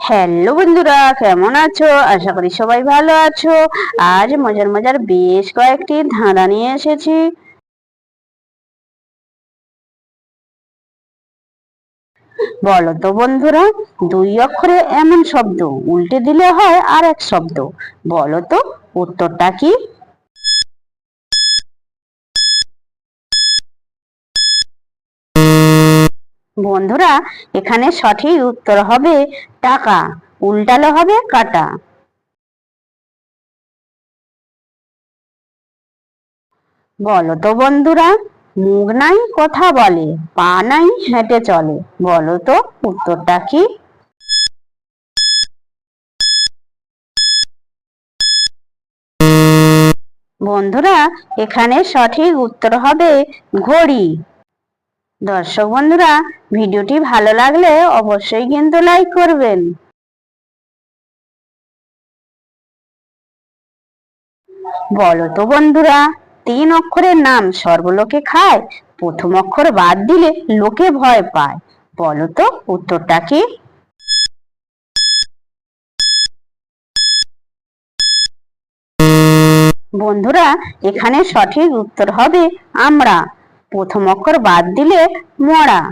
Hello বন্ধুরা, কেমন আছো? আশা করি সবাই ভালো আছো। আজ মজার মজার বেশ কয়েকটি ধাঁধা নিয়ে এসেছি। বলো তো বন্ধুরা, দুই অক্ষরে এমন শব্দ উল্টে দিলে হয় আর এক শব্দ। বলো তো উত্তরটা কি? বন্ধুরা, এখানে সঠিক উত্তর হবে টাকা, উল্টালে হবে কাটা। বলো তো বন্ধুরা, মুখ নাই কথা বলে, পা নাই হেঁটে চলে। বলো তো উত্তরটা কি? বন্ধুরা, এখানে সঠিক উত্তর হবে ঘড়ি। দর্শক বন্ধুরা, ভিডিওটি ভালো লাগলে অবশ্যই কিন্তু লাইক করবেন। বলো তো বন্ধুরা, তিন অক্ষরের নাম সর্বলোকে খায়, প্রথম অক্ষর বাদ দিলে লোকে ভয় পায়। বলো তো উত্তরটা কি? বন্ধুরা, এখানে সঠিক উত্তর হবে আমরা, প্রথম অক্ষর বাদ দিলে মরা।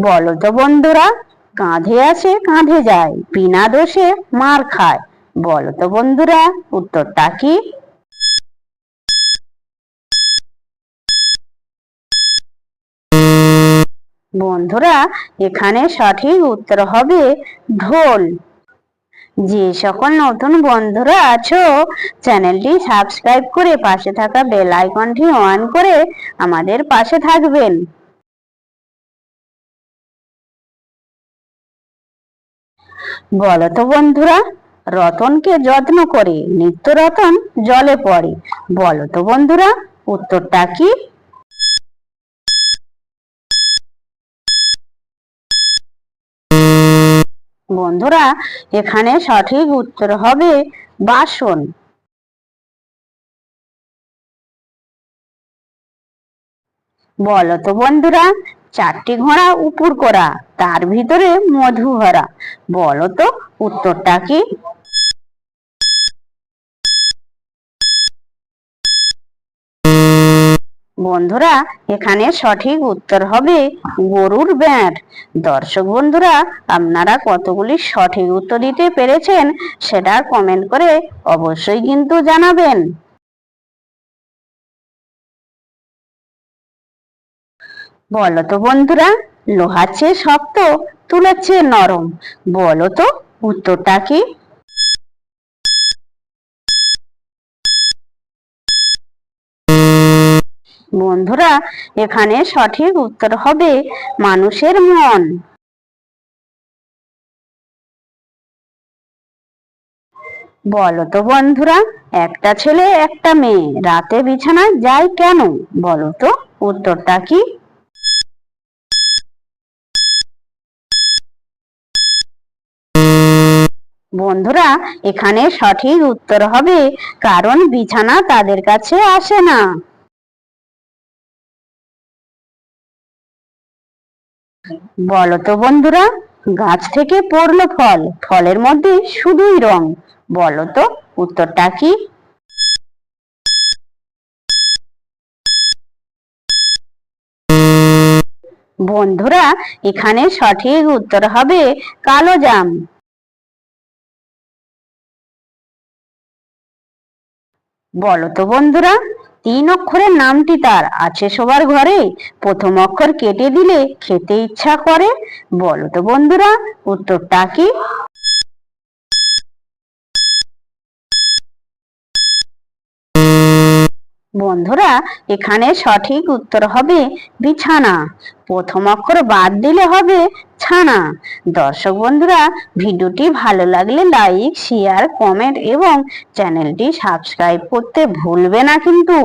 বলো তো বন্ধুরা, কাঁধে আসে কাঁধে যায়, বিনা দোষে মার খায়। বলো তো বন্ধুরা উত্তরটা কি? বন্ধুরা, এখানে সঠিক উত্তর হবে ঢোল। যে সকল নতুন বন্ধুরা আছো, চ্যানেলটি সাবস্ক্রাইব করে পাশে থাকা বেল আইকনটি অন করে আমাদের পাশে থাকবেন। বলো তো বন্ধুরা, রতনকে যত্ন করে নিত্য রতন জলে পড়ে। বলো তো বন্ধুরা উত্তরটা কি? বন্ধুরা, এখানে সঠিক উত্তর হবে বাসন। বলো তো বন্ধুরা, চারটি ঘোড়া উপুর করা, তার ভিতরে মধু ভরা। বলো তো উত্তরটা কি? বন্ধুরা, এখানে সঠিক উত্তর হবে গরুর ব্যাট। দর্শক বন্ধুরা, আপনারা কতগুলি সঠিক উত্তর দিতে পেরেছেন সেটা কমেন্ট করে অবশ্যই কিন্তু জানাবেন। বলো তো বন্ধুরা, লোহার চেয়ে শক্ত, তুলার চেয়ে নরম। বলো তো উত্তরটা কি? বন্ধুরা, এখানে সঠিক উত্তর হবে মানুষের মন। বলো তো বন্ধুরা, একটা ছেলে একটা মেয়ে রাতে বিছানায় যায় কেন? বলো তো উত্তরটা কি? বন্ধুরা, এখানে সঠিক উত্তর হবে কারণ বিছানা তাদের কাছে আসে না। বলো তো বন্ধুরা, গাছ থেকে পড়লো ফল, ফলের মধ্যে শুধুই রং। বলো তো উত্তরটা কি? বন্ধুরা, এখানে সঠিক উত্তর হবে কালো জাম। বলো তো বন্ধুরা, তিন অক্ষরের নামটি তার আছে সবার ঘরে, প্রথম অক্ষর কেটে দিলে খেতে ইচ্ছা করে। বলো তো বন্ধুরা উত্তরটা কি? বন্ধুরা, এখানে সঠিক উত্তর হবে বিছানা, প্রথম অক্ষর বাদ দিলে হবে ছানা। দর্শক বন্ধুরা, ভিডিওটি ভালো লাগলে লাইক শেয়ার কমেন্ট এবং চ্যানেলটি সাবস্ক্রাইব করতে ভুলবে না কিন্তু।